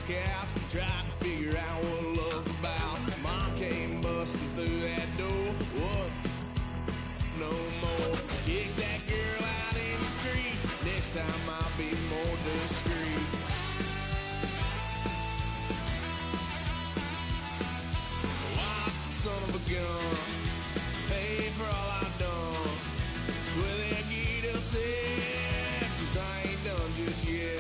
couch, tried to figure out what love's about. Mom came busting through that door. What? No more. Kick that girl out in the street. Next time I'll be more discreet. Son of a gun, pay for all I've done. Well, they'll get upset, 'cause I ain't done just yet.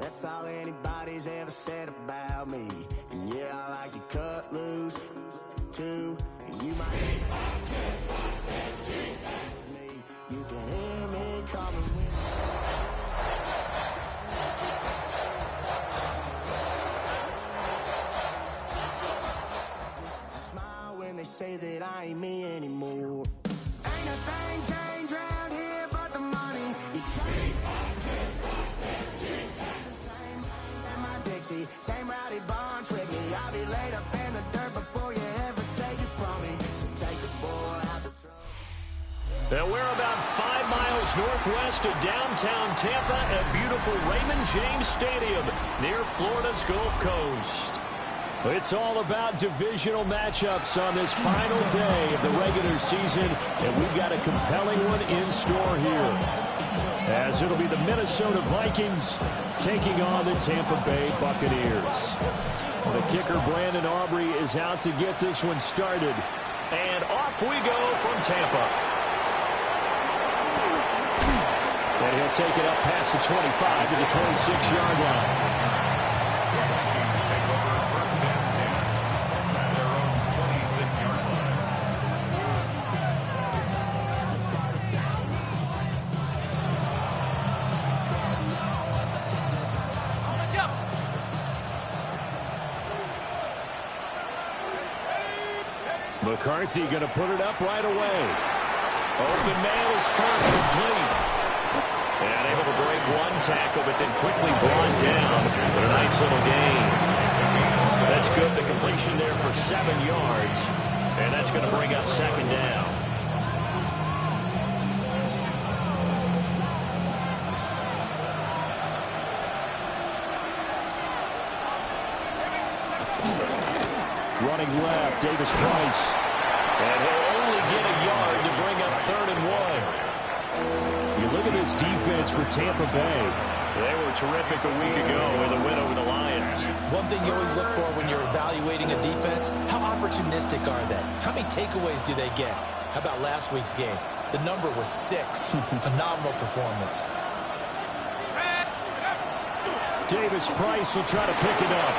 That's all anybody's ever said about me. And yeah, I like to cut loose, too. And you might me. You can hear me coming with smile when they say that I ain't me anymore. Ain't a thing changed around here but the money. You take same rowdy bunch with me. I'll be laid up in the dirt before you ever take it from me. So take the boy out the truck. And we're about 5 miles northwest of downtown Tampa at beautiful Raymond James Stadium near Florida's Gulf Coast. It's all about divisional matchups on this final day of the regular season, and we've got a compelling one in store here, as it'll be the Minnesota Vikings taking on the Tampa Bay Buccaneers. The kicker, Brandon Aubrey, is out to get this one started. And off we go from Tampa. And he'll take it up past the 25 to the 26-yard line. McCarthy going to put it up right away. Open man is caught complete. And able to break one tackle, but then quickly brought down. But a nice little gain. That's good. The completion there for 7 yards. And that's going to bring up second down. Running left, Davis Price. And he'll only get a yard to bring up 3rd and 1. You look at this defense for Tampa Bay. They were terrific a week ago with a win over the Lions. One thing you always look for when you're evaluating a defense, how opportunistic are they? How many takeaways do they get? How about last week's game? The number was 6. Phenomenal performance. Davis Price will try to pick it up.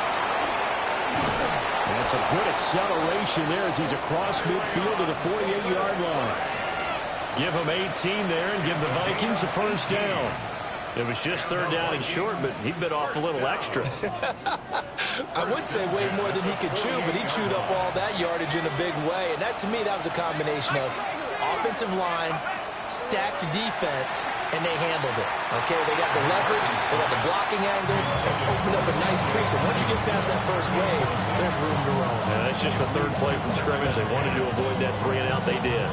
That's a good acceleration there as he's across midfield to the 48-yard line. Give him 18 there and give the Vikings a first down. It was just 3rd down and short, but he bit off a little extra. I would say way more than he could chew, but he chewed up all that yardage in a big way. And that, to me, that was a combination of offensive line, stacked defense, and they handled it. Okay, they got the leverage, they got the blocking angles, and opened up a nice crease. And once you get past that first wave, there's room to roam. Yeah, that's just the 3rd play from scrimmage. They wanted to avoid that 3-and-out. They did.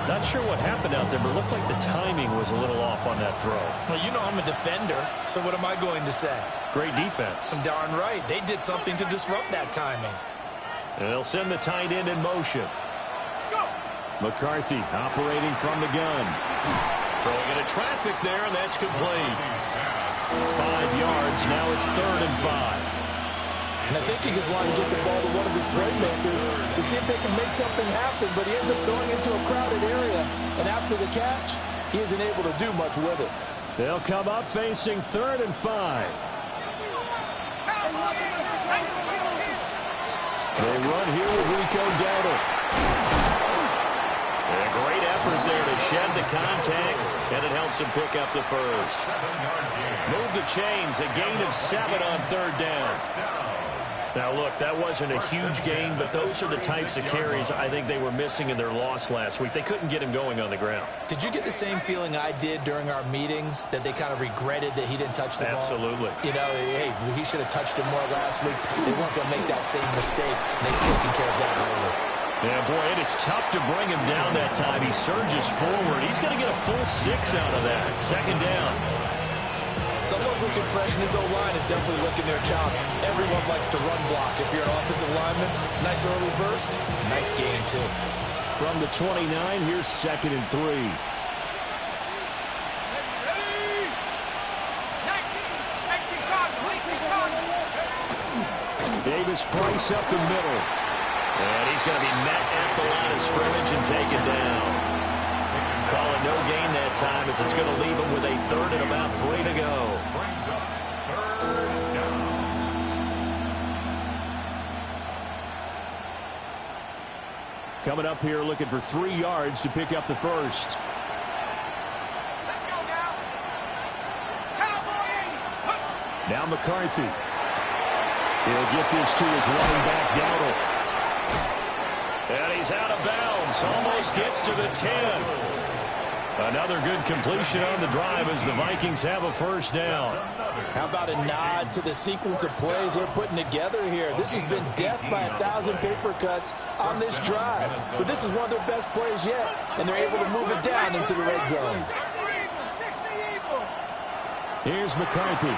Not sure what happened out there, but it looked like the timing was a little off on that throw. Well, you know I'm a defender, so what am I going to say? Great defense. Darn right. They did something to disrupt that timing. And they'll send the tight end in motion. McCarthy operating from the gun. Throwing into traffic there, and that's complete. 5 yards. Now it's 3rd and 5. And I think he just wanted to get the ball to one of his playmakers to see if they can make something happen, but he ends up throwing into a crowded area. And after the catch, he isn't able to do much with it. They'll come up facing 3rd and 5. They run here with Rico Dowdle. A great effort there to shed the contact, and it helps him pick up the first. Move the chains, a gain of 7 on 3rd down. Now, look, that wasn't a huge gain, but those are the types of carries I think they were missing in their loss last week. They couldn't get him going on the ground. Did you get the same feeling I did during our meetings, that they kind of regretted that he didn't touch the ball? Absolutely. You know, hey, he should have touched it more last week. They weren't going to make that same mistake, and they've taken care of that early. Yeah, boy, it is tough to bring him down that time. He surges forward. He's going to get a full 6 out of that. 2nd down. Someone's looking fresh, and his O-line is definitely licking their chops. Everyone likes to run block. If you're an offensive lineman, nice early burst, nice gain, too. From the 29, here's 2nd and 3. Davis Price up the middle. And he's going to be met at the line of scrimmage and taken down. Call it no gain that time, as it's going to leave him with a 3rd and about 3 to go. Coming up here looking for 3 yards to pick up the first. Let's go now. Cowboys! Now McCarthy. He'll get this to his running back, Dowdle. And he's out of bounds. Almost gets to the 10. Another good completion on the drive as the Vikings have a first down. How about a nod to the sequence of plays they're putting together here? This has been death by 1,000 paper cuts on this drive. But this is one of their best plays yet, and they're able to move it down into the red zone. Here's McCarthy.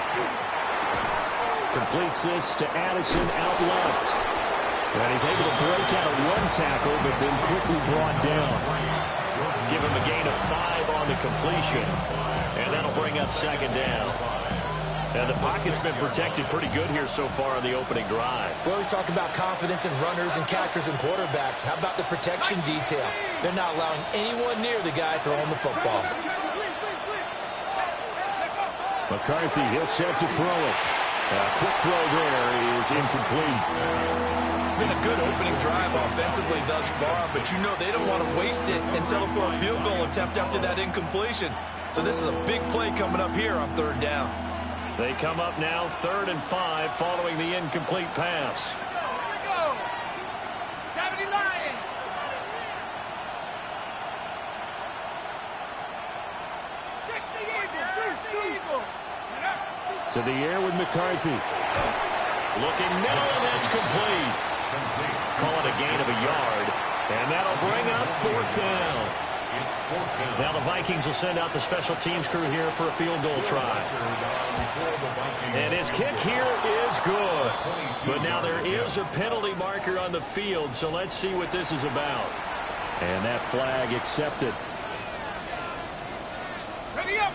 Completes this to Addison out left. And he's able to break out of 1 tackle, but then quickly brought down. Give him a gain of 5 on the completion. And that'll bring up 2nd down. And the pocket's been protected pretty good here so far on the opening drive. We always talk about confidence in runners and catchers and quarterbacks. How about the protection detail? They're not allowing anyone near the guy throwing the football. McCarthy, he'll set to throw it. A quick throw there is incomplete. It's been a good opening drive offensively thus far, but you know they don't want to waste it and settle for a field goal attempt after that incompletion. So this is a big play coming up here on 3rd down. They come up now 3rd and 5 following the incomplete pass. Here we go. 70 Lions. 60 Eagles. 60 Eagles. To the air with McCarthy. Looking middle, and that's complete. Call it a gain of a yard, and that'll bring up 4th down. Now the Vikings will send out the special teams crew here for a field goal try. And his kick here is good. But now there is a penalty marker on the field, so let's see what this is about. And that flag accepted. Ready up.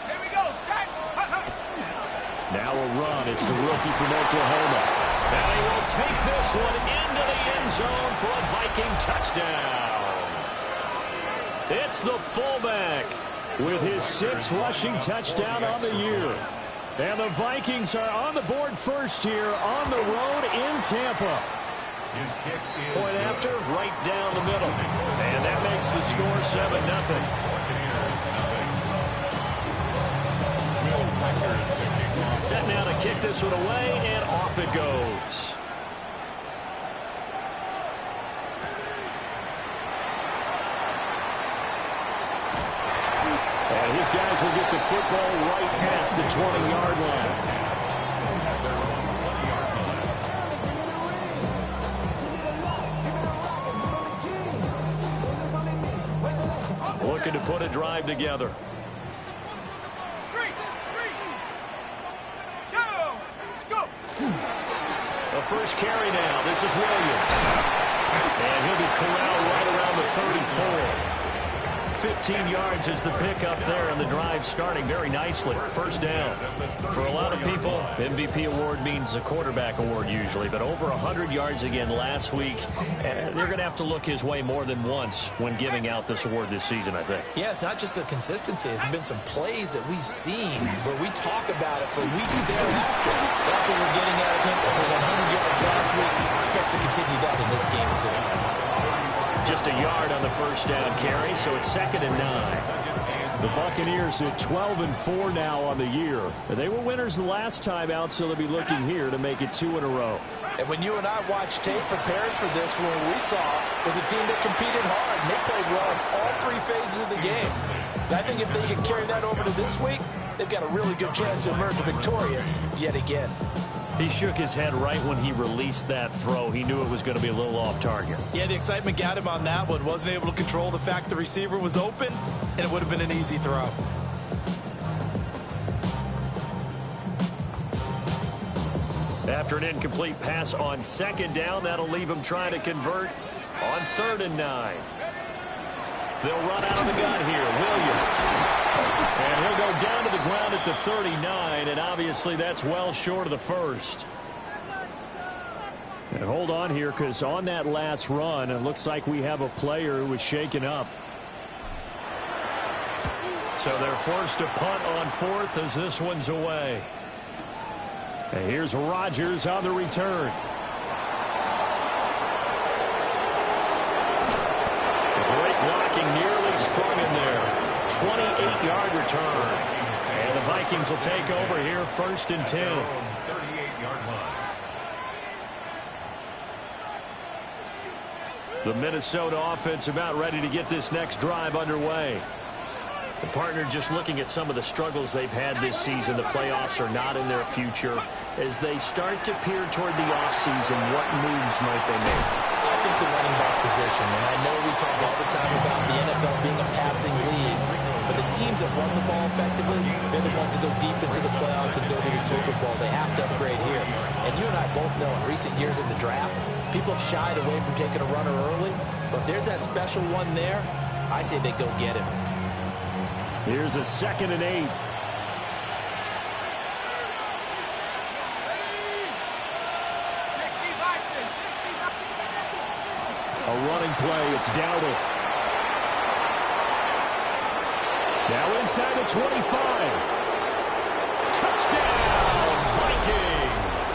Here we go. Set. Now a run. It's the rookie from Oklahoma. And he will take this one into the end zone for a Viking touchdown. It's the fullback with his 6th rushing touchdown on the year. And the Vikings are on the board first here on the road in Tampa. Point after, right down the middle. And that makes the score 7-0. Set now to kick this one away, and off it goes. And his guys will get the football right at the 20-yard line. Looking to put a drive together. A first carry now. This is Williams. And he'll be corralled right around the 34. 15 yards is the pickup there, and the drive starting very nicely. First down. For a lot of people, MVP award means a quarterback award usually, but over 100 yards again last week. They're going to have to look his way more than once when giving out this award this season, I think. Yeah, it's not just the consistency. It's been some plays that we've seen where we talk about it for weeks thereafter. That's what we're getting out of him. Over 100 yards last week. Expects to continue that in this game, too. Just a yard on the first down carry, so it's 2nd and 9. The Buccaneers at 12-4 now on the year. They were winners the last time out, so they'll be looking here to make it 2 in a row. And when you and I watched tape preparing for this, what we saw was a team that competed hard, and they played well in all 3 phases of the game. And I think if they can carry that over to this week, they've got a really good chance to emerge victorious yet again. He shook his head right when he released that throw. He knew it was going to be a little off target. Yeah, the excitement got him on that one. Wasn't able to control the fact the receiver was open, and it would have been an easy throw. After an incomplete pass on 2nd down, that'll leave him trying to convert on 3rd and 9. They'll run out of the gun here. Williams. And he'll go down to the ground at the 39, and obviously that's well short of the first. And hold on here, because on that last run, it looks like we have a player who was shaken up. So they're forced to punt on 4th as this one's away. And here's Rodgers on the return. Great blocking, nearly sprung in there. 28-yard return. And the Vikings will take over here, 1st and 10. 38-yard line. The Minnesota offense about ready to get this next drive underway. The partner just looking at some of the struggles they've had this season. The playoffs are not in their future. As they start to peer toward the offseason, what moves might they make? I think the running back position, and I know we talk all the time about the NFL being a passing league, but the teams that run the ball effectively, they're the ones that go deep into the playoffs and go to the Super Bowl. They have to upgrade here. And you and I both know in recent years in the draft, people have shied away from taking a runner early, but if there's that special one there, I say they go get him. Here's a 2nd and 8. A running play. It's Dowdle. Now inside the 25. Touchdown, Vikings!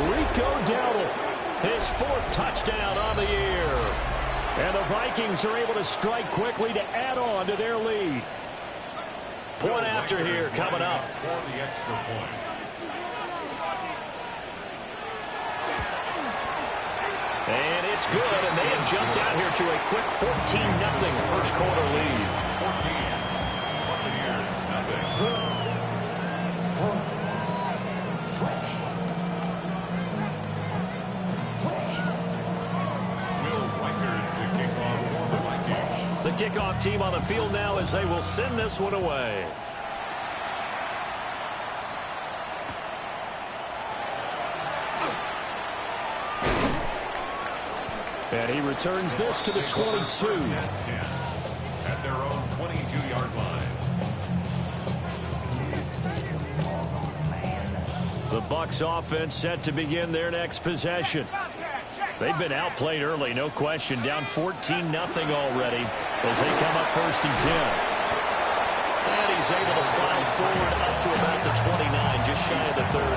Rico Dowdle. His 4th touchdown on the year. And the Vikings are able to strike quickly to add on to their lead. Point after here coming up. For the extra point. And it's good, and they have jumped out here to a quick 14-0 first quarter lead. 14. Buccaneers, nothing. The kickoff team on the field now as they will send this one away. And he returns this to the 22. At their own 22-yard line. The Bucs offense set to begin their next possession. They've been outplayed early, no question. Down 14-0 already as they come up 1st and 10. And he's able to plow forward up to about the 29, just shy of the 30.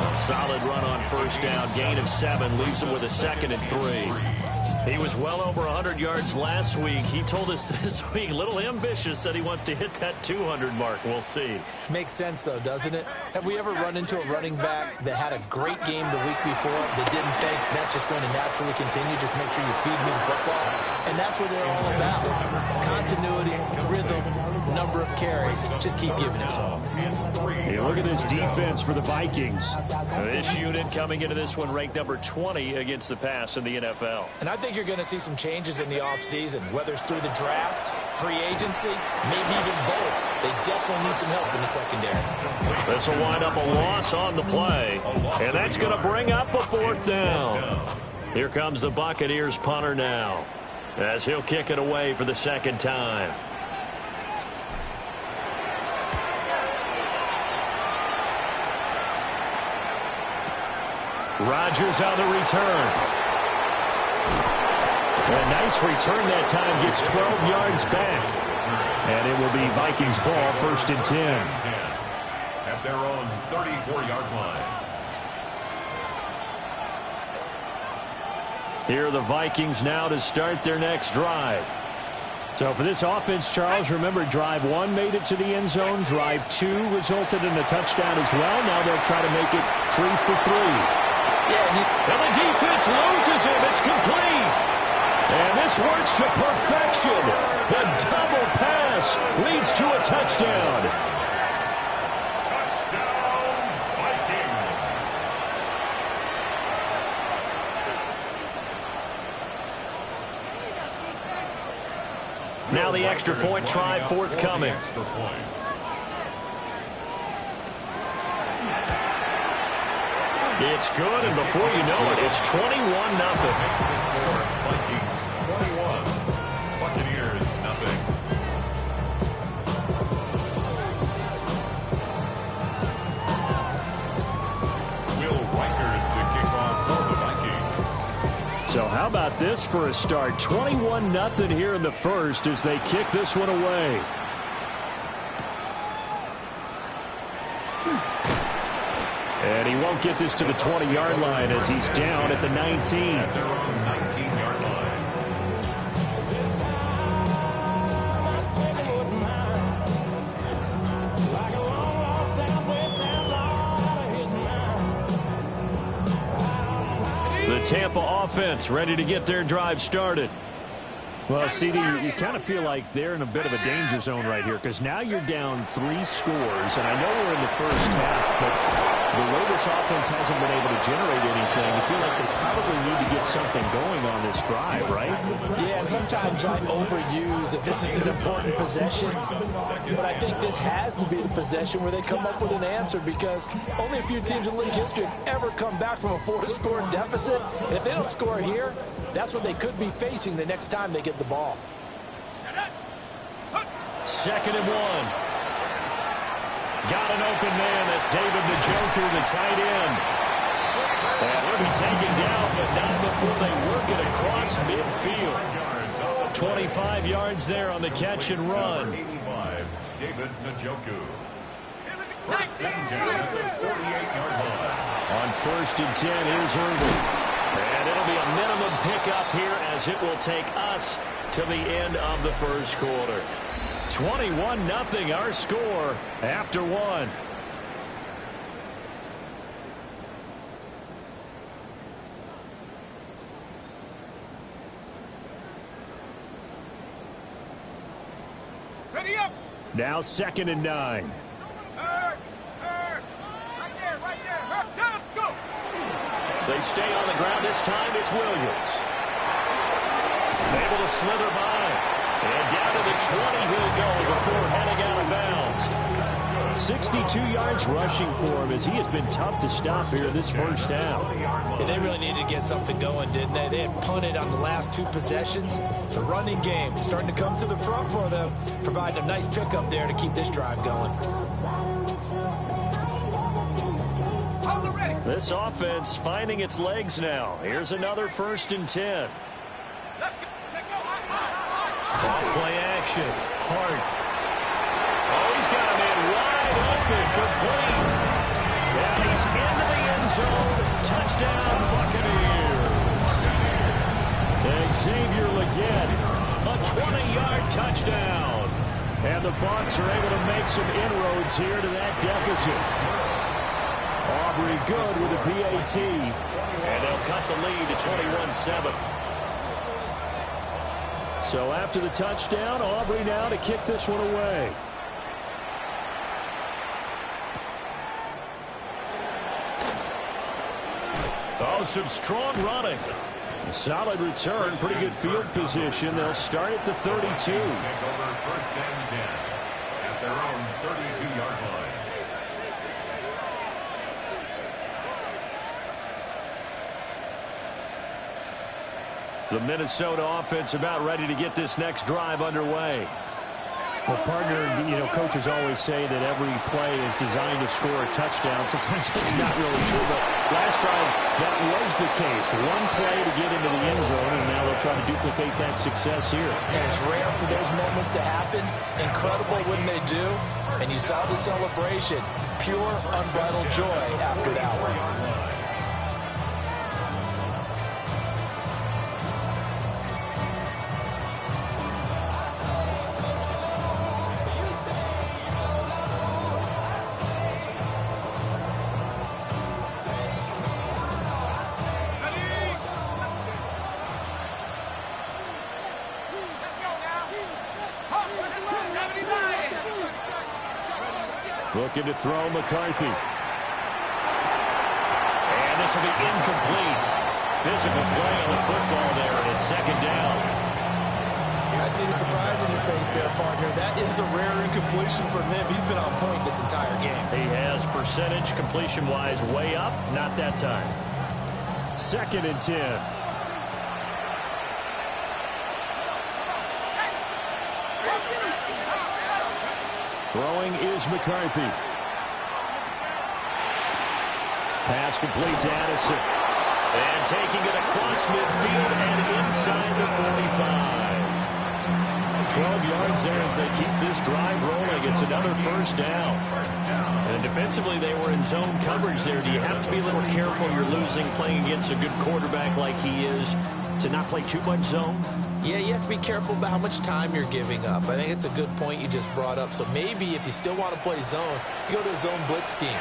A solid run on 1st down, gain of 7, leaves him with a 2nd and 3. He was well over 100 yards last week. He told us this week, a little ambitious, said he wants to hit that 200 mark. We'll see. Makes sense, though, doesn't it? Have we ever run into a running back that had a great game the week before that didn't think that's just going to naturally continue? Just make sure you feed me the football. And that's what they're all about. Continuity, rhythm, number of carries. Just keep giving it to them. Hey, look at this defense for the Vikings. This unit coming into this one ranked number 20 against the pass in the NFL. And I think you're going to see some changes in the offseason, whether it's through the draft, free agency, maybe even both. They definitely need some help in the secondary. This will wind up a loss on the play, and that's going to bring up a 4th down. Here comes the Buccaneers punter now, as he'll kick it away for the 2nd time. Rodgers on the return. A nice return that time, gets 12 yards back. And it will be Vikings ball, 1st and 10. At their own 34-yard line. Here are the Vikings now to start their next drive. So for this offense, Charles, remember drive 1 made it to the end zone. Drive 2 resulted in a touchdown as well. Now they'll try to make it 3 for 3. And the defense loses him. It's complete. And this works to perfection. The double pass leads to a touchdown. Touchdown, Vikings. Now the extra point try forthcoming. It's good, and before you know it, it's 21-0. Vikings 21, Buccaneers 0. Will Riker the kickoff for the Vikings. So how about this for a start? 21-0 here in the first as they kick this one away. And he won't get this to the 20-yard line as he's down at the 19. At their own 19-yard line. The Tampa offense ready to get their drive started. Well, CD, you kind of feel like they're in a bit of a danger zone right here because now you're down 3 scores, and I know we're in the first half, but the way this offense hasn't been able to generate anything, you feel like they probably need to get something going on this drive, right? Yeah, and sometimes I overuse if this is an important possession, but I think this has to be the possession where they come up with an answer because only a few teams in league history have ever come back from a 4-score deficit. And if they don't score here, that's what they could be facing the next time they get the ball. 2nd and 1. Got an open man. That's David Njoku, the tight end. And he'll be taken down, but not before they work it across midfield. 25 yards there on the catch and run. 85, David Njoku. 1st and 10 at the 48-yard line. On 1st and 10, here's Irvin. And it'll be a minimum pickup here as it will take us to the end of the first quarter. 21-0 our score after 1. Ready up. Now 2nd and 9. Right there. Let's go. They stay on the ground this time. It's Williams. Able to slither by. And down to the 20 he'll go before heading out of bounds. 62 yards rushing for him as he has been tough to stop here this first half. Yeah, they really needed to get something going, didn't they? They had punted on the last 2 possessions. The running game starting to come to the front for them, providing a nice pickup there to keep this drive going. This offense finding its legs now. Here's another 1st and 10. Off-play action. Hart. Oh, he's got a man wide open. Complete. And he's into the end zone. Touchdown, Buccaneers. Xavier Legette, a 20-yard touchdown. And the Bucs are able to make some inroads here to that deficit. Aubrey good with a PAT. And they'll cut the lead to 21-7. So after the touchdown, Aubrey now to kick this one away. Oh, some strong running. A solid return, pretty good field position. They'll start at the 32. Take over 1st and 10 at their own 32-yard line. The Minnesota offense about ready to get this next drive underway. Well, partner, coaches always say that every play is designed to score a touchdown. Sometimes it's not really true, but last drive, that was the case. One play to get into the end zone, and now they'll try to duplicate that success here. And it's rare for those moments to happen. Incredible when they do. And you saw the celebration. Pure, unbridled joy after that one. Looking to throw McCarthy. And this will be incomplete. Physical play on the football there, and it's second down. I see the surprise in your face there, partner. That is a rare incompletion from him. He's been on point this entire game. He has percentage completion-wise way up. Not that time. 2nd and 10. Throwing is McCarthy. Pass complete to Addison. And taking it across midfield and inside the 45. 12 yards there as they keep this drive rolling. It's another first down. And defensively, they were in zone coverage there. Do you have to be a little careful? You're losing playing against a good quarterback like he is to not play too much zone? Yeah, you have to be careful about how much time you're giving up. I think it's a good point you just brought up. So maybe if you still want to play zone, you go to a zone blitz scheme.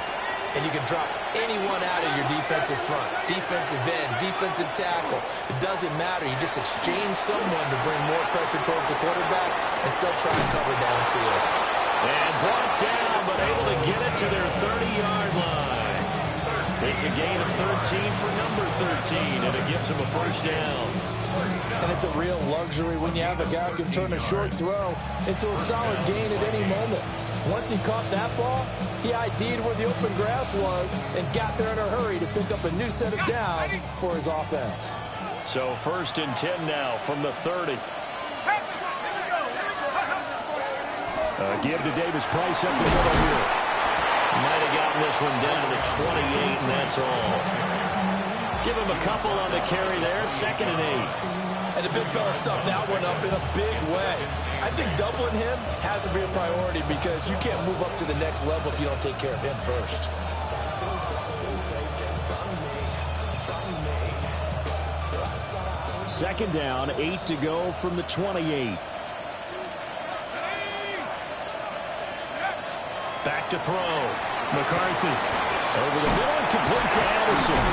And you can drop anyone out of your defensive front. Defensive end, defensive tackle. It doesn't matter. You just exchange someone to bring more pressure towards the quarterback and still try and cover downfield. And brought down, but able to get it to their 30-yard line. It's a gain of 13 for number 13, and it gives them a first down. And it's a real luxury when you have a guy who can turn a short throw into a solid gain at any moment. Once he caught that ball, he ID'd where the open grass was and got there in a hurry to pick up a new set of downs for his offense. So 1st and 10 now from the 30. Give to Davis Price up the middle here. Might have gotten this one down to the 28, and that's all. Give him a couple on the carry there. 2nd and 8. And the big fella stuffed that one up in a big way. I think doubling him has to be a priority because you can't move up to the next level if you don't take care of him first. Second down, 8 to go from the 28. Back to throw. McCarthy over the middle and complete to Addison.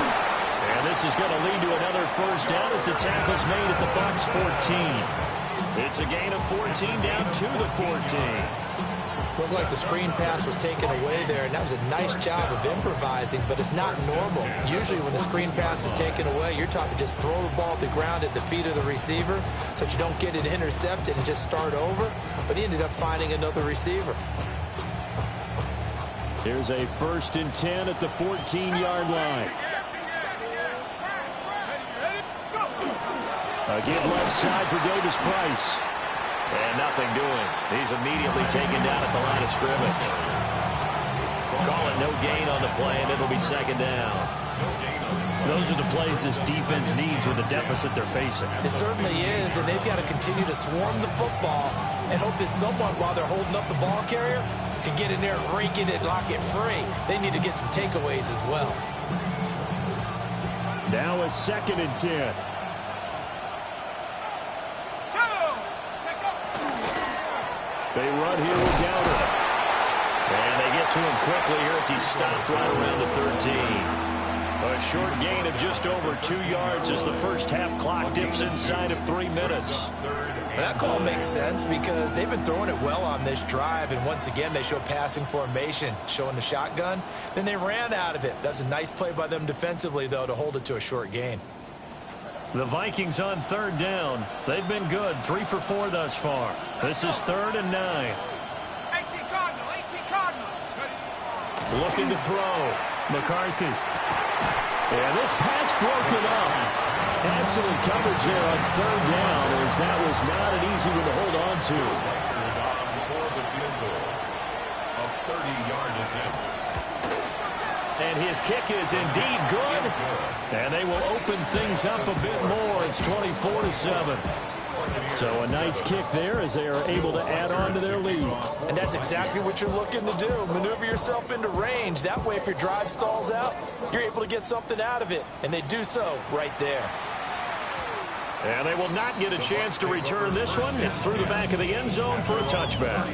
And this is going to lead to another first down as the tackle's made at the Bucs 14. It's a gain of 14 down to the 14. Looked like the screen pass was taken away there, and that was a nice job of improvising, but it's not normal. Usually when the screen pass is taken away, you're taught to just throw the ball at the ground at the feet of the receiver so that you don't get it intercepted and just start over, but he ended up finding another receiver. Here's a 1st and 10 at the 14-yard line. Again, left side for Davis Price. And nothing doing. He's immediately taken down at the line of scrimmage. Call it no gain on the play, and it'll be 2nd down. Those are the plays this defense needs with the deficit they're facing. It certainly is, and they've got to continue to swarm the football and hope that someone, while they're holding up the ball carrier, can get in there, rake it, and lock it free. They need to get some takeaways as well. Now a 2nd and 10. They run here with Downer. And they get to him quickly here as he stopped right around the 13. A short gain of just over 2 yards as the first half clock dips inside of 3 minutes. That call makes sense because they've been throwing it well on this drive, and once again they show passing formation, showing the shotgun. Then they ran out of it. That's a nice play by them defensively, though, to hold it to a short gain. The Vikings on 3rd down. They've been good, 3 for 4 thus far. This is 3rd and 9. Looking to throw. McCarthy. And this pass broken up. Excellent coverage there on third down, as that was not an easy one to hold on to. For the field goal, a 30-yard attempt. And his kick is indeed good. And they will open things up a bit more. It's 24-7. So a nice kick there as they are able to add on to their lead. And that's exactly what you're looking to do. Maneuver yourself into range. That way, if your drive stalls out, you're able to get something out of it. And they do so right there. And they will not get a chance to return this one. It's through the back of the end zone for a touchback.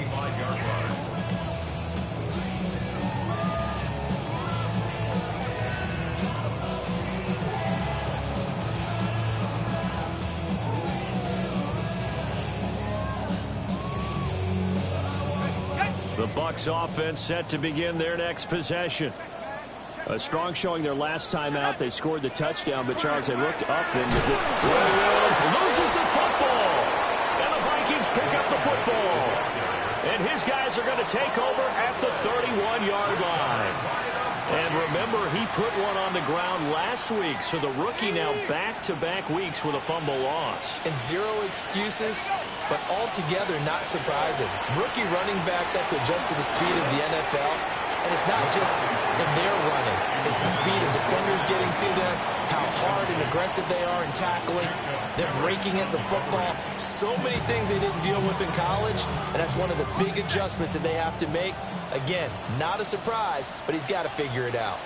The Bucs offense set to begin their next possession. A strong showing their last time out. They scored the touchdown, but Charles, they looked up and loses the football. And the Vikings pick up the football. And his guys are going to take over at the 31-yard line. And remember, he put one on the ground last week, so the rookie now back-to-back weeks with a fumble loss. And zero excuses, but altogether not surprising. Rookie running backs have to adjust to the speed of the NFL. And it's not just in their running. It's the speed of defenders getting to them, how hard and aggressive they are in tackling, them raking at the football. So many things they didn't deal with in college, and that's one of the big adjustments that they have to make. Again, not a surprise, but he's got to figure it out.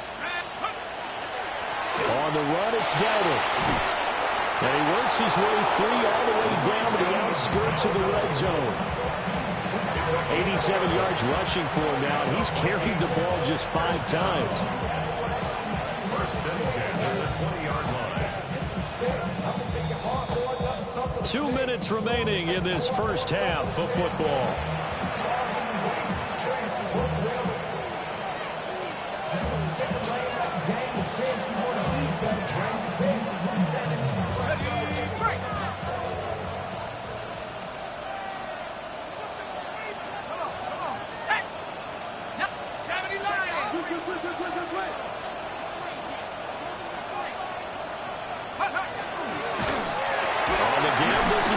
On the run, it's Delbert. And he works his way free all the way down to the outskirts of the red zone. 87 yards rushing for him now. He's carried the ball just 5 times. First and 10 at the 20-yard line. 2 minutes remaining in this first half of football.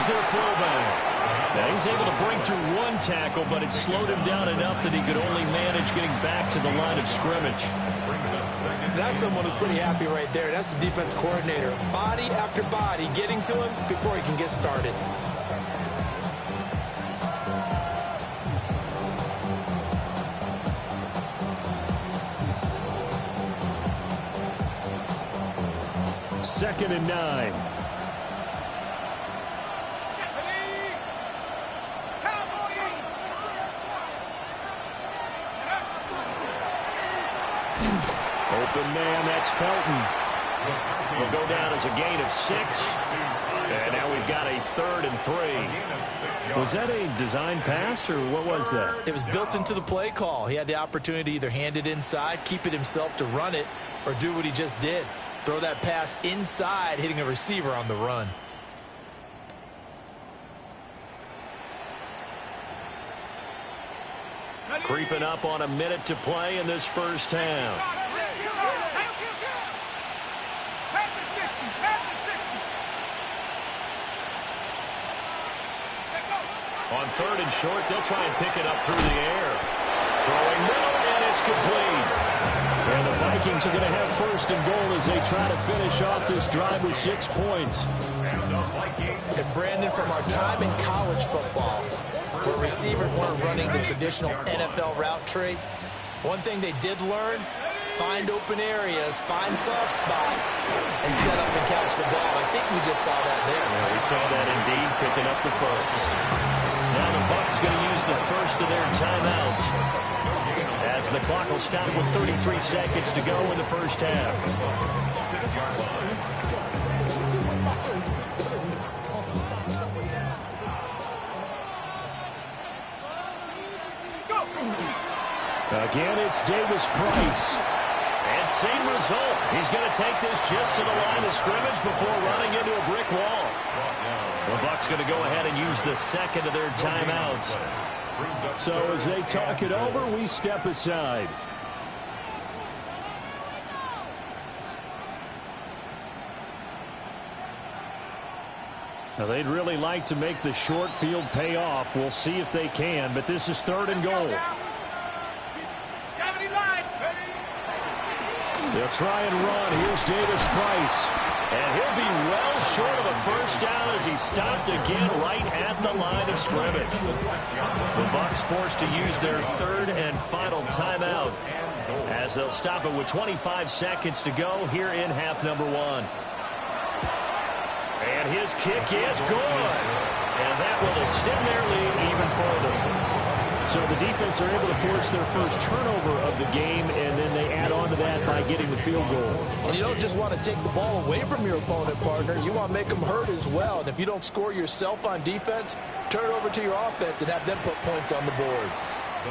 Their fullback. Now he's able to break through one tackle, but it slowed him down enough that he could only manage getting back to the line of scrimmage. That's someone who's pretty happy right there. That's the defense coordinator. Body after body getting to him before he can get started. Second and 9. Open man, that's Felton. Will go down as a gain of 6. And now we've got a 3rd and 3. Was that a design pass, or what was that? It was built into the play call. He had the opportunity to either hand it inside, keep it himself to run it, or do what he just did. Throw that pass inside, hitting a receiver on the run. Creeping up on a minute to play in this first half. On 3rd and short, they'll try and pick it up through the air. Throwing middle, and it's complete. And the Vikings are going to have 1st and goal as they try to finish off this drive with 6 points. And Brandon, from our time in college football, where receivers weren't running the traditional NFL route tree, one thing they did learn, find open areas, find soft spots, and set up and catch the ball. I think we just saw that there. Yeah, we saw that indeed, picking up the first. Now the Bucs going to use the first of their timeouts as the clock will stop with 33 seconds to go in the first half. Again, it's Davis Price. And same result. He's going to take this just to the line of scrimmage before running into a brick wall. The Bucs going to go ahead and use the second of their timeouts. So as they talk it over, we step aside. Now, they'd really like to make the short field pay off. We'll see if they can, but this is 3rd and goal. They'll try and run. Here's Davis Price. And he'll be well short of a first down as he stopped again right at the line of scrimmage. The Bucs forced to use their 3rd and final timeout as they'll stop it with 25 seconds to go here in half number 1. And his kick is good. And that will extend their lead even further. So the defense are able to force their first turnover of the game, and then they add on to that by getting the field goal. And you don't just want to take the ball away from your opponent, partner. You want to make them hurt as well. And if you don't score yourself on defense, turn it over to your offense and have them put points on the board.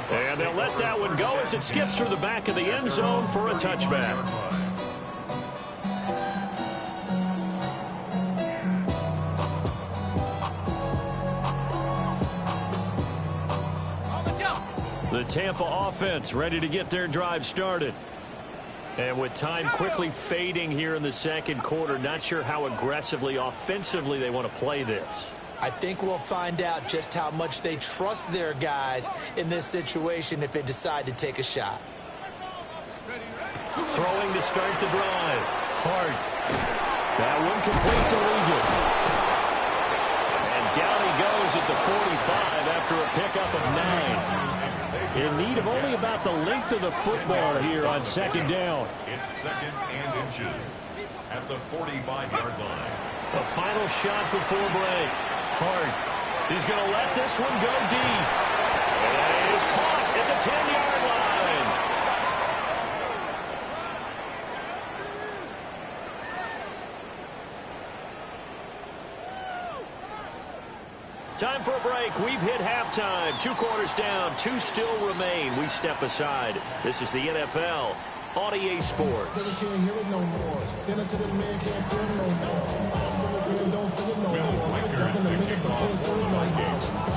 And they'll let that one go as it skips through the back of the end zone for a touchback. The Tampa offense ready to get their drive started. And with time quickly fading here in the second quarter, not sure how aggressively, offensively they want to play this. I think we'll find out just how much they trust their guys in this situation if they decide to take a shot. Throwing to start the drive. Hart. That one completes illegal. And down he goes at the 45 after a pickup of 9. In need of only about the length of the football here on 2nd down. It's 2nd and inches at the 45-yard line. A final shot before break. Hart. He's going to let this one go deep. And he's caught at the 10-yard line. Time for a break. We've hit halftime. 2 quarters down. 2 still remain. We step aside. This is the NFL on EA Sports.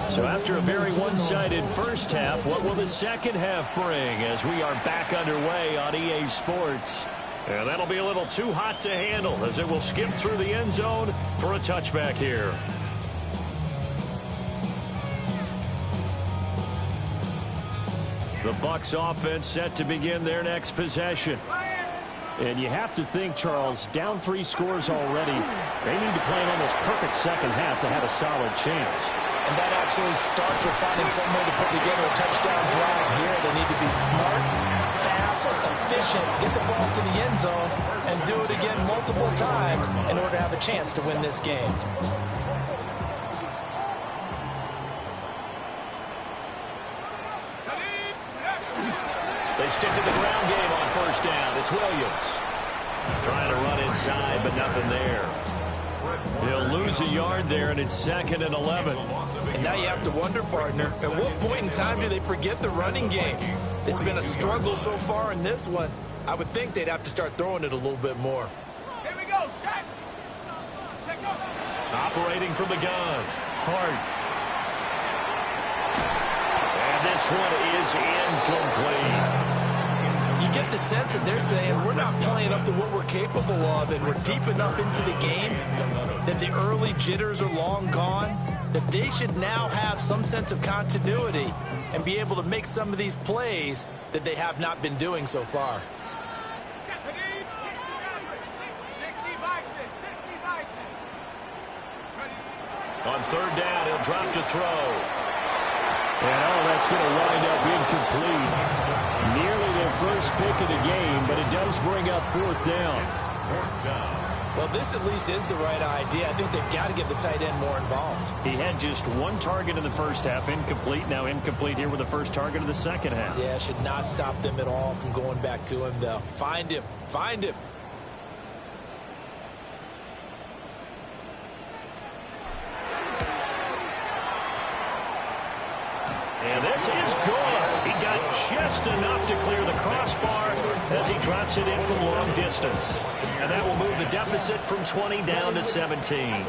So after a very one-sided first half, what will the second half bring as we are back underway on EA Sports? And that'll be a little too hot to handle as it will skip through the end zone for a touchback here. The Bucs offense set to begin their next possession. And you have to think, Charles, down 3 scores already. They need to play an almost perfect second half to have a solid chance. And that absolutely starts with finding some way to put together a touchdown drive here. They need to be smart, fast, efficient, get the ball to the end zone, and do it again multiple times in order to have a chance to win this game. They stick to the ground game on first down. It's Williams. Trying to run inside, but nothing there. He'll lose a yard there, and it's 2nd and 11. And now you have to wonder, partner, at what point in time do they forget the running game? It's been a struggle so far in this one. I would think they'd have to start throwing it a little bit more. Here we go, set. Operating from the gun. Hart. And this one is incomplete. You get the sense that they're saying we're not playing up to what we're capable of, and we're deep enough into the game that the early jitters are long gone, that they should now have some sense of continuity and be able to make some of these plays that they have not been doing so far. On 3rd down, he'll drop to throw. And that's going to wind up incomplete. Nearly their first pick of the game, but it does bring up 4th down. Well, this at least is the right idea. I think they've got to get the tight end more involved. He had just 1 target in the first half, incomplete. Now incomplete here with the first target of the second half. Yeah, should not stop them at all from going back to him, though. Find him. Find him. And this is good. He got just enough to clear the crossbar as he drops it in from long distance. And that will move the deficit from 20 down to 17.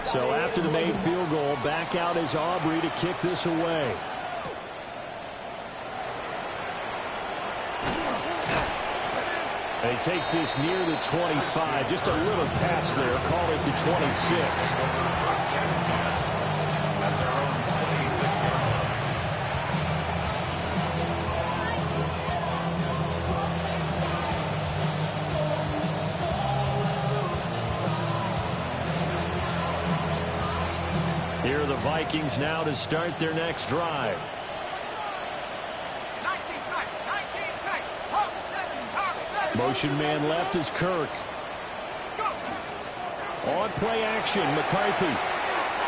So after the made field goal, back out is Aubrey to kick this away. He takes this near the 25. Just a little pass there. Call it the 26. the Vikings now to start their next drive. 19 tight. Hawk 7. Motion man left is Kirk. On play action, McCarthy.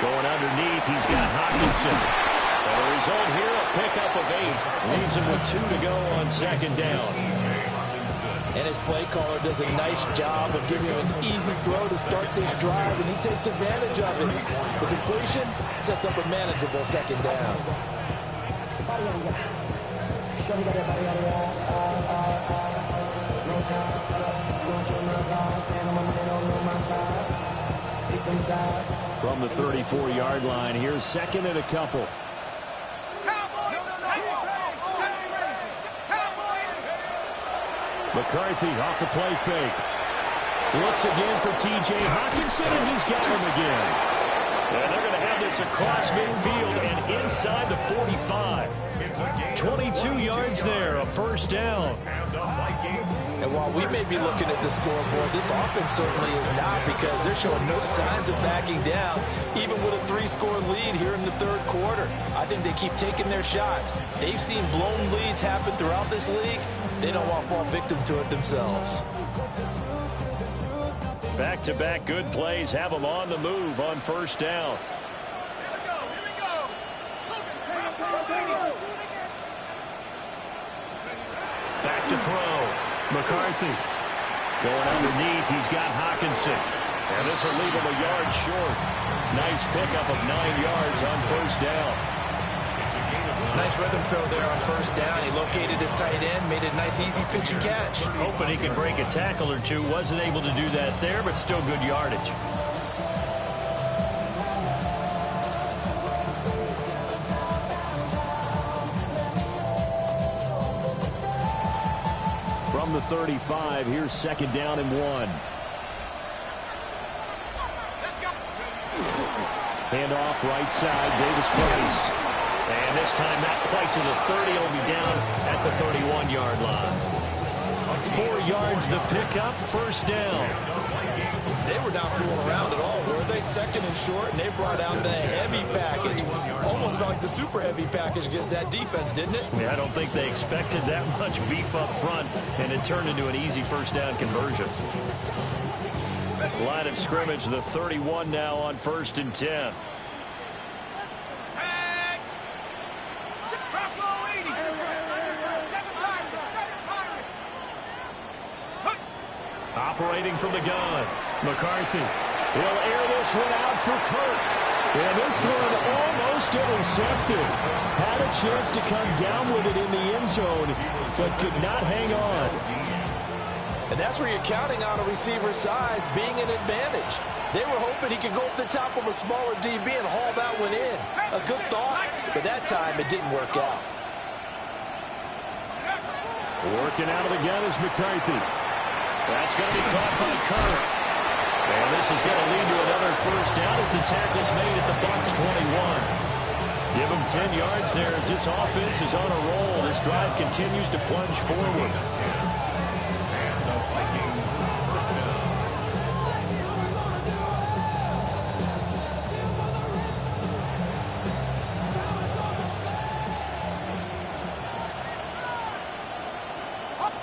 Going underneath, he's got Hawkinson. And the result here, a pickup of 8. Leaves him with 2 to go on second down. And his play caller does a nice job of giving him an easy throw to start this drive, and he takes advantage of it. The completion sets up a manageable second down. From the 34-yard line, here's second and a couple. McCarthy off the play fake. Looks again for T.J. Hawkinson, and he's got him again. And they're going to have this across midfield and inside the 45. 22 yards there, a first down. And while we may be looking at the scoreboard, this offense certainly is not, because they're showing no signs of backing down, even with a 3-score lead here in the third quarter. I think they keep taking their shots. They've seen blown leads happen throughout this league. They don't want to fall victim to it themselves. Back-to-back good plays have them on the move on first down. Back to throw. McCarthy going underneath. He's got Hawkinson. And this will leave him a yard short. Nice pickup of 9 yards on first down. Nice rhythm throw there on first down. He located his tight end, made a nice easy pitch and catch. Hoping he could break a tackle or two. Wasn't able to do that there, but still good yardage. From the 35, here's second down and 1. Handoff right side, Davis Price. And this time that play to the 30 will be down at the 31-yard line. 4 yards the pickup, first down. They were not fooling around at all, were they? Second and short, and they brought out the heavy package. Almost like the super heavy package against that defense, didn't it? Yeah, I don't think they expected that much beef up front, and it turned into an easy first down conversion. Line of scrimmage, the 31 now on first and 10. Operating from the gun, McCarthy. He'll air this one out for Kirk. And this one almost intercepted. Had a chance to come down with it in the end zone, but could not hang on. And that's where you're counting on a receiver's size being an advantage. They were hoping he could go up the top of a smaller DB and haul that one in. A good thought, but that time it didn't work out. Working out of the gun is McCarthy. That's going to be caught by Kirk. And this is going to lead to another first down as the tackle's made at the Bucs 21. Give them 10 yards there as this offense is on a roll. This drive continues to plunge forward.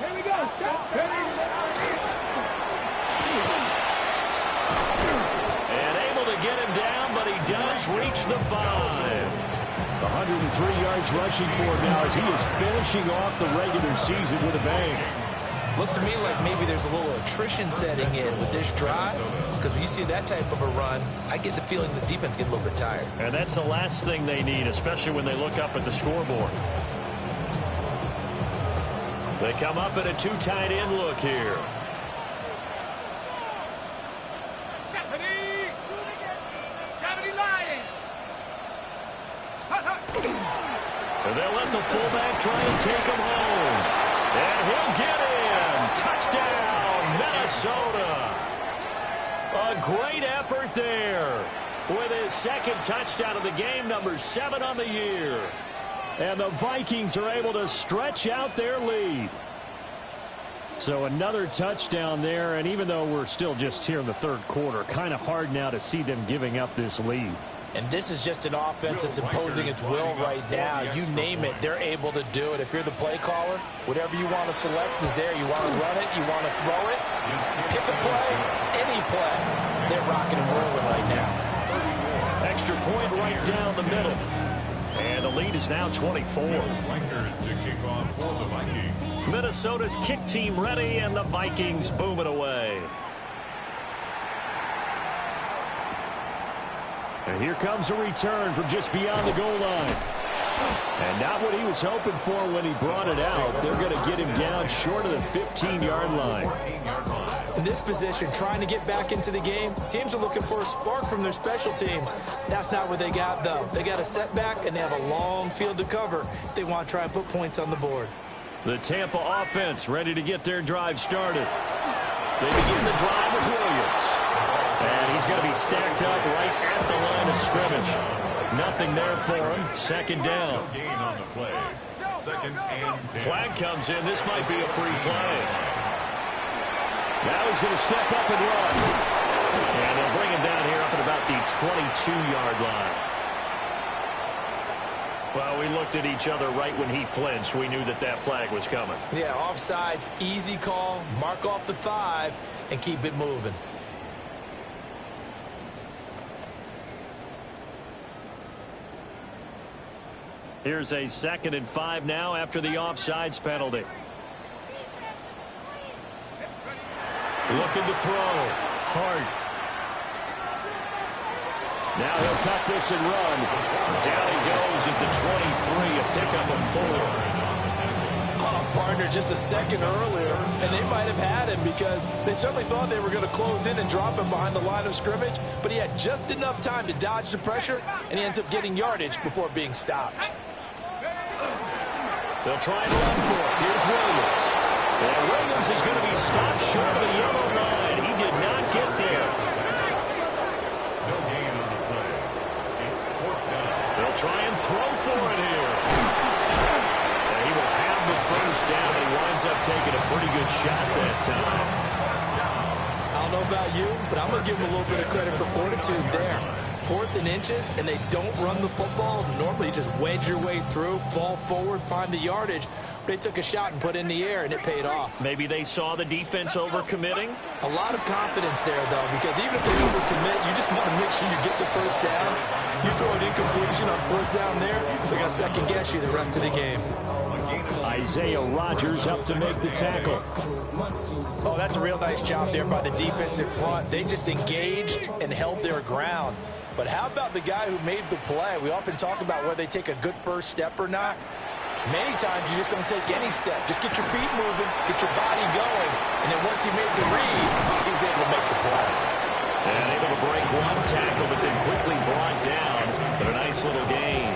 Here we go. Reach the 5. 103 yards rushing for him now as he is finishing off the regular season with a bang. Looks to me like maybe there's a little attrition setting in with this drive, because when you see that type of a run, I get the feeling the defense gets a little bit tired. And that's the last thing they need, especially when they look up at the scoreboard. They come up in a 2 tight end look here. And they'll let the fullback try and take him home. And he'll get in. Touchdown, Minnesota. A great effort there with his second touchdown of the game, number 7 on the year. And the Vikings are able to stretch out their lead. So another touchdown there, and even though we're still just here in the third quarter, kind of hard now to see them giving up this lead. And this is just an offense that's imposing its will right now. You name it, they're able to do it. If you're the play caller, whatever you want to select is there. You want to run it, you want to throw it, pick a play, any play. They're rocking and rolling right now. Extra point right down the middle. And the lead is now 24. Minnesota's kick team ready, and the Vikings boom it away. And here comes a return from just beyond the goal line. And not what he was hoping for when he brought it out. They're going to get him down short of the 15-yard line. In this position, trying to get back into the game, teams are looking for a spark from their special teams. That's not what they got, though. They got a setback, and they have a long field to cover if they want to try and put points on the board. The Tampa offense ready to get their drive started. They begin the drive with Williams. And he's going to be stacked up right at the line of scrimmage. Nothing there for him. Second down. Flag comes in. This might be a free play. Now he's going to step up and run. And they'll bring him down here up at about the 22-yard line. Well, we looked at each other right when he flinched. We knew that that flag was coming. Yeah, offsides, easy call. Mark off the 5 and keep it moving. Here's a 2nd and 5 now after the offsides penalty. Looking to throw. Hart. Now he'll tuck this and run. Down he goes at the 23, a pickup of 4. Oh, partner, just a second earlier, and they might have had him because they certainly thought they were going to close in and drop him behind the line of scrimmage, but he had just enough time to dodge the pressure, and he ends up getting yardage before being stopped. They'll try and run for it. Here's Williams. And Williams is going to be stopped short of the yellow line. He did not get there. No gain on the play. It's 4th down. They'll try and throw for it here. And he will have the first down. He winds up taking a pretty good shot that time. I don't know about you, but I'm going to give him a little bit of credit for fortitude there. 4th and inches, and they don't run the football. Normally, you just wedge your way through, fall forward, find the yardage. They took a shot and put it in the air, and it paid off. Maybe they saw the defense overcommitting. A lot of confidence there, though, because even if they overcommit, you just want to make sure you get the first down. You throw an incompletion on 4th down there, they're going to second-guess you the rest of the game. Isaiah Rodgers up to make the tackle. Oh, that's a real nice job there by the defensive front. They just engaged and held their ground. But how about the guy who made the play? We often talk about whether they take a good first step or not. Many times you just don't take any step. Just get your feet moving, get your body going, and then once he made the read, he was able to make the play. And able to break one tackle, but then quickly brought down. But a nice little gain.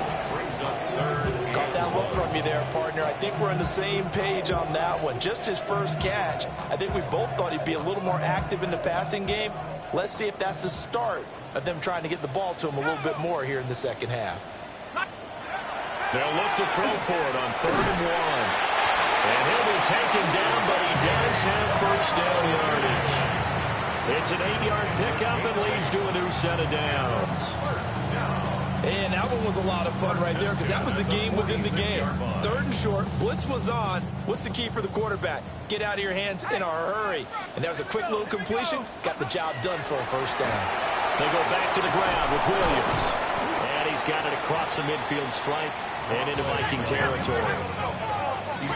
Caught that look from you there, partner. I think we're on the same page on that one. Just his first catch. I think we both thought he'd be a little more active in the passing game. Let's see if that's the start of them trying to get the ball to him a little bit more here in the second half. They'll look to throw for it on 3rd and 1. And he'll be taken down, but he does have first down yardage. It's an 8-yard pickup and leads to a new set of downs. And that one was a lot of fun right there because that was the game within the game. 3rd and short, blitz was on. What's the key for the quarterback? Get out of your hands in a hurry. And that was a quick little completion. Got the job done for a first down. They go back to the ground with Williams. And he's got it across the midfield stripe and into Viking territory.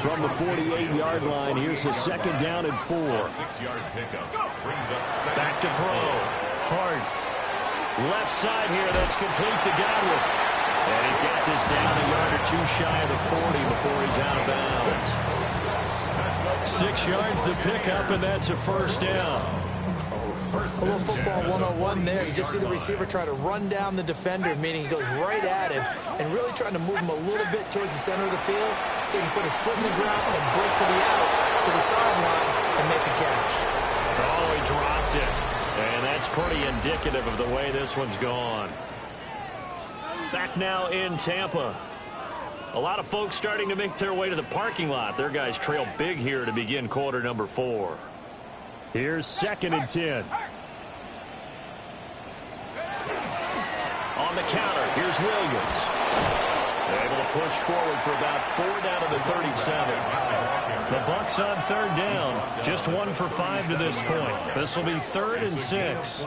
From the 48-yard line, here's the 2nd down and 4. 6-yard pickup. Brings up Back to throw. Hart. Left side here, that's complete to Godwin. And he's got this down a yard or 2 shy of the 40 before he's out of bounds. 6 yards to pick up, and that's a first down. A little football 101 there. You just see the receiver try to run down the defender, meaning he goes right at him and really trying to move him a little bit towards the center of the field so he can put his foot in the ground and break to the out, to the sideline, and make a catch. Oh, he dropped it. And that's pretty indicative of the way this one's gone. Back now in Tampa. A lot of folks starting to make their way to the parking lot. Their guys trail big here to begin quarter number 4. Here's 2nd and 10. On the counter, here's Williams. They're able to push forward for about 4 down to the 37. The Bucs on 3rd down. Just 1 for 5 to this point. This will be 3rd and 6.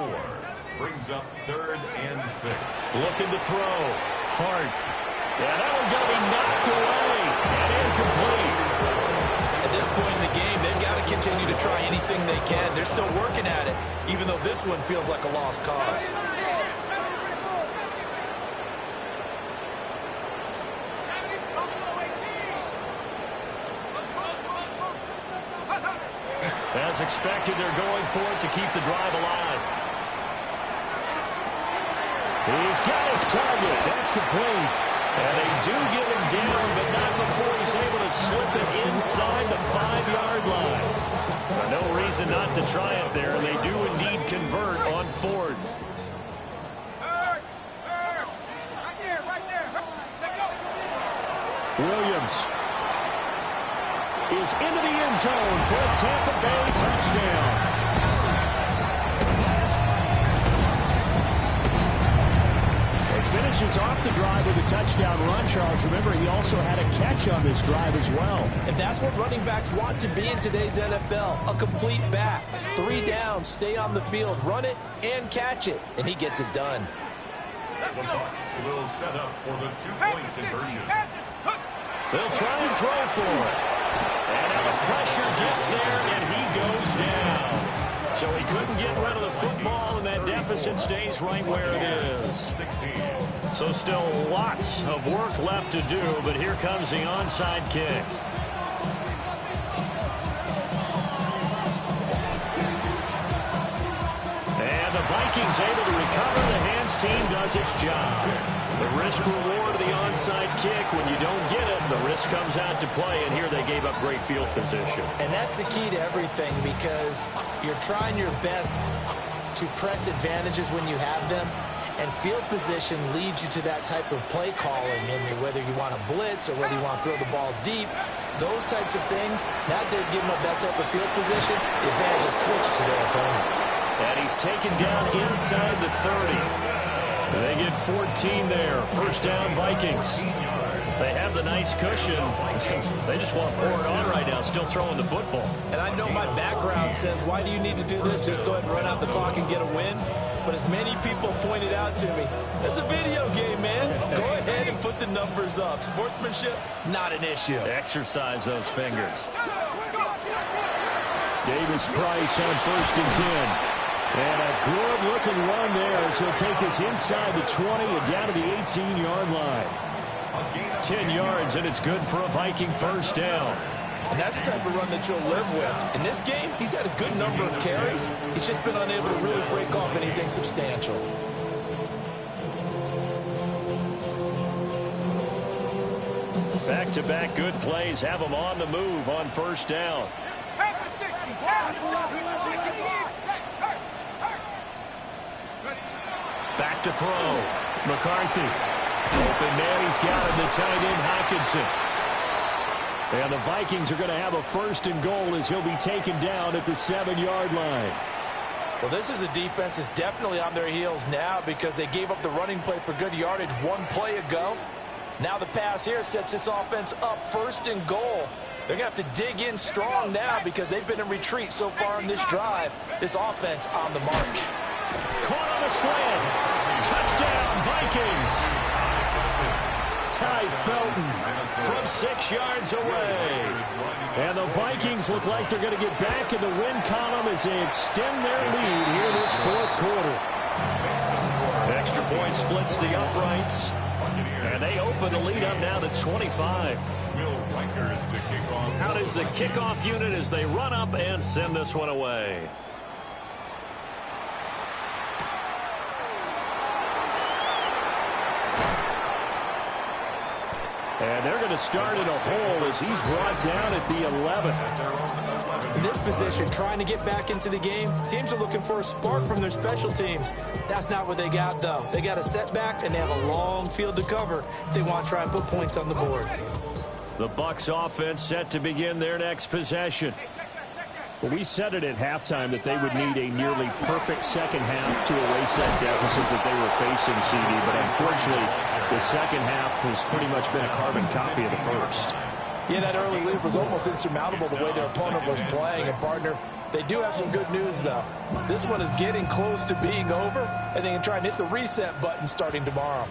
Brings up 3rd and 6. Looking to throw. Hart. Yeah, that one going to be knocked away and incomplete. At this point in the game, they've got to continue to try anything they can. They're still working at it, even though this one feels like a lost cause. As expected, they're going for it to keep the drive alive. He's got his target. That's complete. And they do get him down, but not before he's able to slip it inside the 5-yard line. No reason not to try it there, and they do indeed convert on 4th. Williams is into the end zone for a Tampa Bay touchdown. Finishes off the drive with a touchdown run, Charles. Remember, he also had a catch on this drive as well. And that's what running backs want to be in today's NFL, a complete back. 3 downs, stay on the field, run it, and catch it. And he gets it done. The Bucs will set up for the 2-point conversion. They'll try and throw for it. And now the pressure gets there, and he goes down. So he couldn't get rid of the football, and that deficit stays right where it is. 16. So still lots of work left to do, but here comes the onside kick. And the Vikings able to recover. The hands team does its job. The risk-reward of the onside kick, when you don't get it, the risk comes out to play, and here they gave up great field position. And that's the key to everything, because you're trying your best to press advantages when you have them, and field position leads you to that type of play calling, and whether you want to blitz or whether you want to throw the ball deep, those types of things. Now that they've given up that type of field position, the advantage is switched to their opponent. And he's taken down inside the 30. They get 14 there. 1st down, Vikings. They have the nice cushion. They just want to pour it on right now, still throwing the football. And I know my background says, why do you need to do this? Just go ahead and run out the clock and get a win. But as many people pointed out to me, it's a video game, man. Go ahead and put the numbers up. Sportsmanship, not an issue. Exercise those fingers. Davis Price on 1st and 10. And a good-looking run there as he'll take this inside the 20 and down to the 18-yard line. 10 yards, and it's good for a Viking 1st down. And that's the type of run that you'll live with. In this game, he's had a good number of carries. He's just been unable to really break off anything substantial. Back-to-back good plays have him on the move on 1st down. Back to throw. McCarthy. Open man, he's got him, the tight end, Hockenson. And the Vikings are going to have a 1st and goal as he'll be taken down at the 7-yard line. Well, this is a defense that's definitely on their heels now because they gave up the running play for good yardage 1 play ago. Now the pass here sets this offense up 1st and goal. They're going to have to dig in strong now because they've been in retreat so far in this drive. This offense on the march. Caught on a slant. Touchdown, Vikings. Ty Felton from 6 yards away. And the Vikings look like they're going to get back in the win column as they extend their lead here this 4th quarter. Extra point splits the uprights. And they open the lead up now to 25. Out is the kickoff unit as they run up and send this one away. And they're going to start in a hole as he's brought down at the 11. In this position, trying to get back into the game, teams are looking for a spark from their special teams. That's not what they got, though. They got a setback, and they have a long field to cover if they want to try and put points on the board. The Bucs offense set to begin their next possession. Well, we said it at halftime that they would need a nearly perfect second half to erase that deficit that they were facing, CD. But unfortunately, the second half has pretty much been a carbon copy of the first. Yeah, that early lead was almost insurmountable the way their opponent was playing. And, partner, they do have some good news, though. This one is getting close to being over, and they can try and hit the reset button starting tomorrow.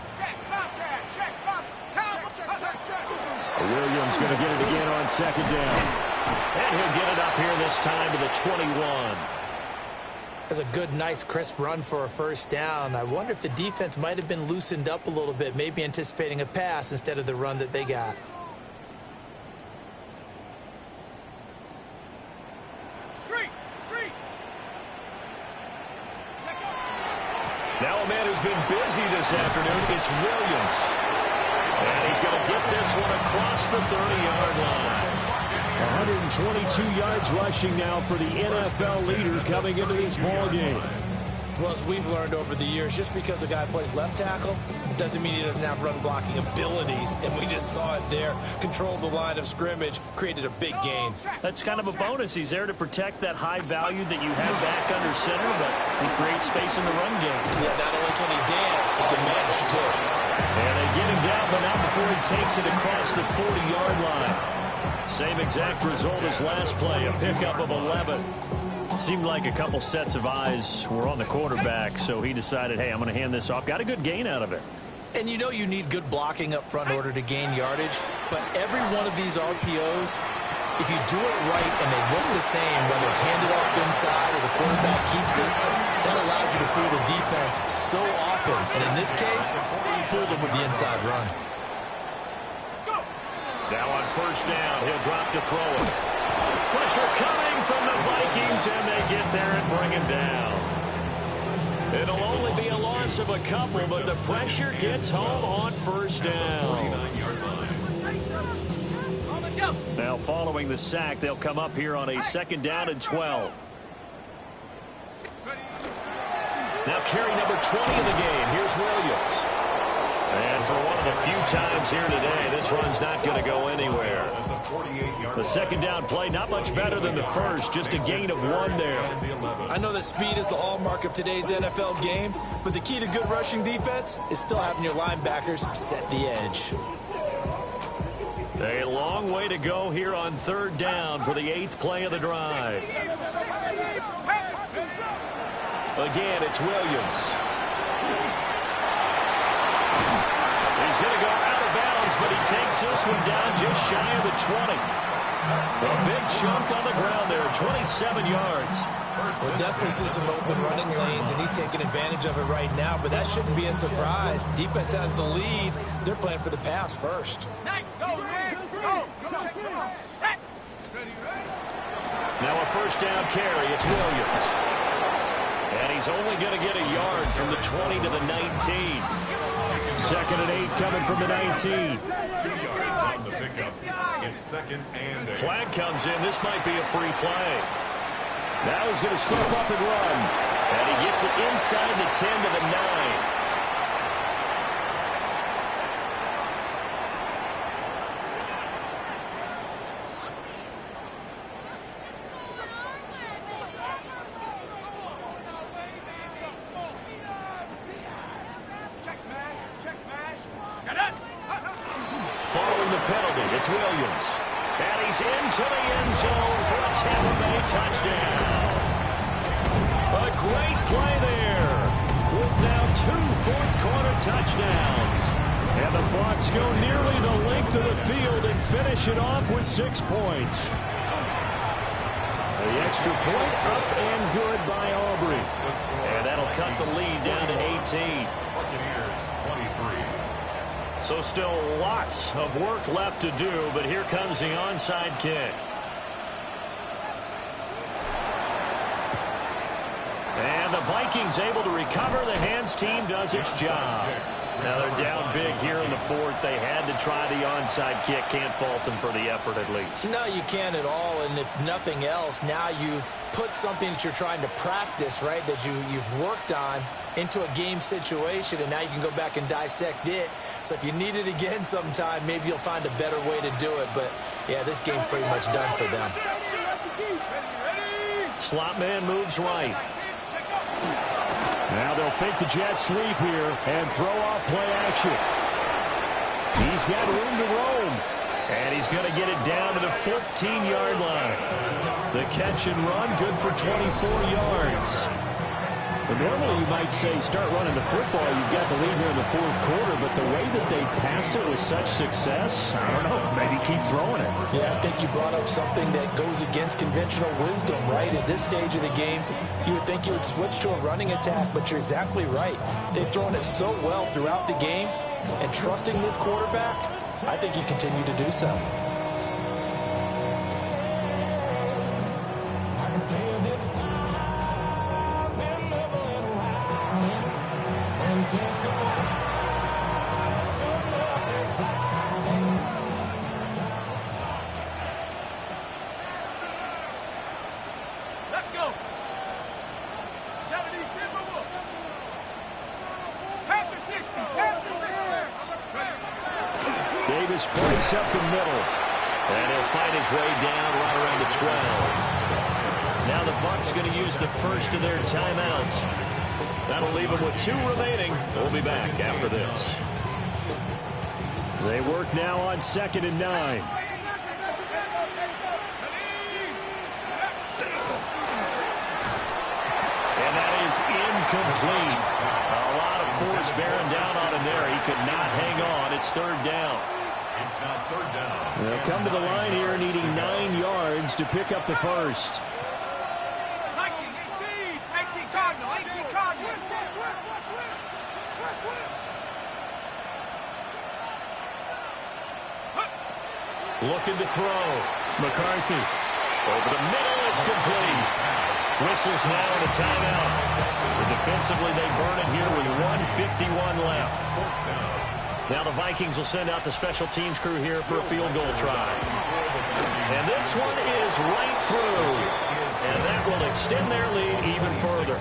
Williams going to get it again on second down. And he'll get it up here this time to the 21. That's a good, nice, crisp run for a first down. I wonder if the defense might have been loosened up a little bit, maybe anticipating a pass instead of the run that they got. Now a man who's been busy this afternoon, it's Williams. And he's going to get this one across the 30-yard line. 122 yards rushing now for the NFL leader coming into this ball game. Well, as we've learned over the years, just because a guy plays left tackle doesn't mean he doesn't have run-blocking abilities, and we just saw it there. Controlled the line of scrimmage, created a big gain. That's kind of a bonus. He's there to protect that high value that you have back under center, but he creates space in the run game. Yeah, not only can he dance, he can manage, too. And they get him down, but not before he takes it across the 40-yard line. Same exact result as last play, a pickup of 11. Seemed like a couple sets of eyes were on the quarterback, so he decided, hey, I'm going to hand this off. Got a good gain out of it. And you know you need good blocking up front in order to gain yardage, but every one of these RPOs, if you do it right and they look the same, whether it's handed off inside or the quarterback keeps it, that allows you to fool the defense so often. And in this case, fool them with the inside run. Now on first down, he'll drop to throw it. Pressure coming from the Vikings, and they get there and bring him down. It'll only be a loss of a couple, but the pressure gets home on first down. Now following the sack, they'll come up here on a second down and 12. Now carry number 20 in the game. Here's Williams. And for one of the few times here today, this run's not going to go anywhere. The second down play, not much better than the first, just a gain of 1 there. I know that speed is the hallmark of today's NFL game, but the key to good rushing defense is still having your linebackers set the edge. A long way to go here on third down for the 8th play of the drive. Again, it's Williams. He's going to go out of bounds, but he takes this one down just shy of the 20. A big chunk on the ground there, 27 yards. We'll definitely see some open running lanes, and he's taking advantage of it right now, but that shouldn't be a surprise. Defense has the lead. They're playing for the pass first. Now a first down carry, it's Williams. And he's only going to get a yard from the 20 to the 19. Second and 8 coming from the 19. 2 yards on the pickup. It's second and 8. Flag comes in. This might be a free play. Now he's going to step up and run. And he gets it inside the 10 to the 9. Following the penalty, it's Williams. And he's into the end zone for a Tampa Bay touchdown. A great play there with now 2 fourth-quarter touchdowns. And the Bucs go nearly the length of the field and finish it off with 6 points. The extra point up and good by Aubrey. And that'll cut the lead down to 18. Buccaneers 23. So still lots of work left to do, but here comes the onside kick. And the Vikings able to recover. The hands team does its job. Now they're down big here in the 4th. They had to try the onside kick. Can't fault them for the effort at least. No, you can't at all. And if nothing else, now you've put something that you're trying to practice, right, that you've worked on into a game situation, and now you can go back and dissect it. So if you need it again sometime, maybe you'll find a better way to do it. But, yeah, this game's pretty much done for them. slot man moves right. Now they'll fake the jet sweep here and throw off play action. He's got room to roam. And he's going to get it down to the 14-yard line. The catch and run, good for 24 yards. But normally you might say start running the football. You've got the lead here in the fourth quarter, but the way that they passed it with such success, I don't know, maybe keep throwing it. Yeah, I think you brought up something that goes against conventional wisdom, right? At this stage of the game, you would think you would switch to a running attack, but you're exactly right. They've thrown it so well throughout the game, and trusting this quarterback, I think you continue to do so. Davis points up the middle. And he'll find his way down right around the 12. Now the Bucs going to use the first of their timeouts. That'll leave them with 2 remaining. We'll be back after this. They work now on 2nd and 9. And that is incomplete. A lot of force bearing down on him there. He could not hang on. It's 3rd down. It's now 3rd down. They'll come to the line here needing 9 yards to pick up the first. 18 Cardinal, 18 Cardinal. Looking to throw. McCarthy. Over the middle, it's complete. Whistles now and a timeout. So defensively, they burn it here with 1:51 left. Now the Vikings will send out the special teams crew here for a field goal try. And this one is right through. And that will extend their lead even further.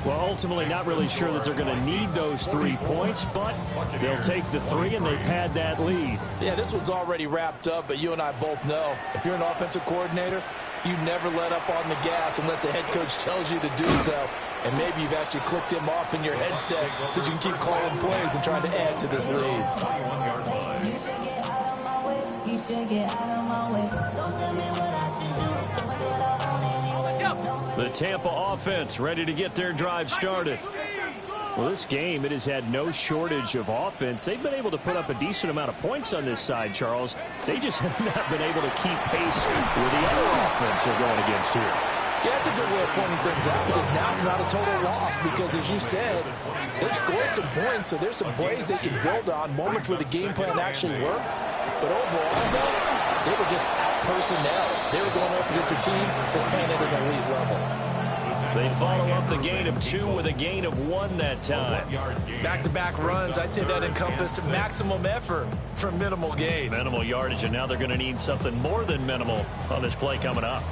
Well, ultimately not really sure that they're going to need those 3 points, but they'll take the 3 and they pad that lead. Yeah, this one's already wrapped up, but you and I both know if you're an offensive coordinator, you never let up on the gas unless the head coach tells you to do so. And maybe you've actually clicked him off in your headset so you can keep calling plays and trying to add to this lead. 21-yard line. You should get out of my way. You should get out of my way. Don't tell me what I should do. I'ma do what I want anyway. The Tampa offense ready to get their drive started. Well, this game, it has had no shortage of offense. They've been able to put up a decent amount of points on this side, Charles. They just have not been able to keep pace with the other offense they're going against here. Yeah, that's a good way of pointing things out because now it's not a total loss because, as you said, they've scored some points, so there's some plays they can build on, moments where the game plan actually worked. But overall, though, they were just out personnel. They were going up against a team that's playing at an elite level. They follow up the gain of 2 with a gain of 1 that time. Back-to-back runs, I'd say that encompassed maximum effort for minimal gain. Minimal yardage, and now they're going to need something more than minimal on this play coming up.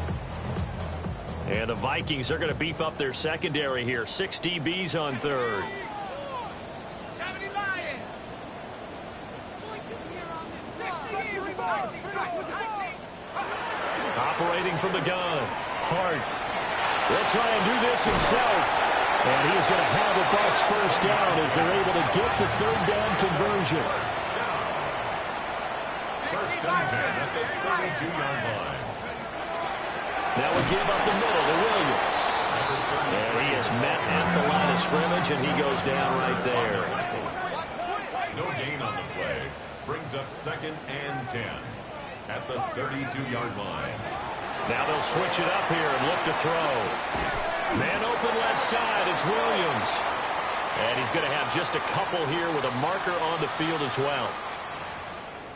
And the Vikings are going to beef up their secondary here. 6 DBs on 3rd. Operating from the gun. Hart. They'll try and do this himself. And he's going to have the Bucs first down as they're able to get the 3rd down conversion. First and 10 at the 32-yard line. Now we give up the middle to Williams. And he is met at the line of scrimmage, and he goes down right there. No gain on the play. Brings up 2nd and 10 at the 32-yard line. Now they'll switch it up here and look to throw. Man open left side, it's Williams. And he's going to have just a couple here with a marker on the field as well.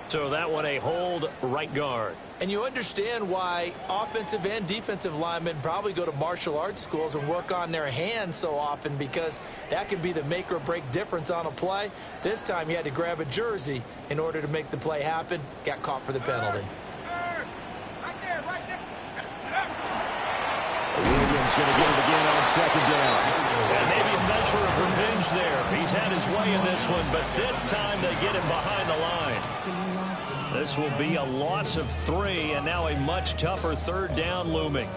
So that one a hold right guard. And you understand why offensive and defensive linemen probably go to martial arts schools and work on their hands so often because that could be the make or break difference on a play. This time he had to grab a jersey in order to make the play happen. Got caught for the penalty. Williams going to get it again on 2nd down. And maybe a measure of revenge there. He's had his way in this one, but this time they get him behind the line. This will be a loss of 3, and now a much tougher 3rd down looming.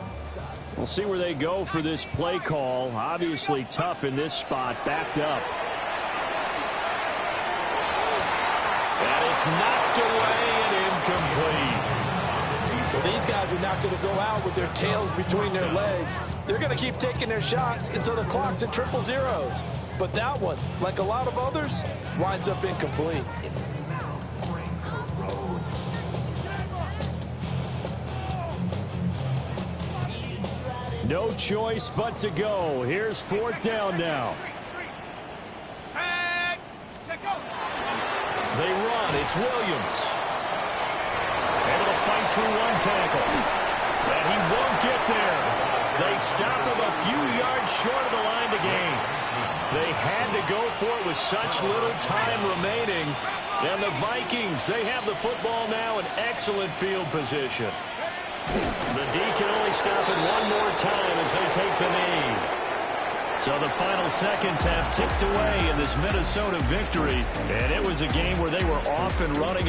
We'll see where they go for this play call. Obviously tough in this spot, backed up. And it's knocked away and incomplete. Well, these guys are not going to go out with their tails between their legs. They're going to keep taking their shots until the clock's at triple zeros. But that one, like a lot of others, winds up incomplete. No choice but to go. Here's fourth down now. They run. It's Williams. Able to fight through one tackle. And he won't get there. They stop him a few yards short of the line to gain. They had to go for it with such little time remaining. And the Vikings, they have the football now in excellent field position. The D can only stop it one more time as they take the knee. So the final seconds have ticked away in this Minnesota victory. And it was a game where they were off and running in the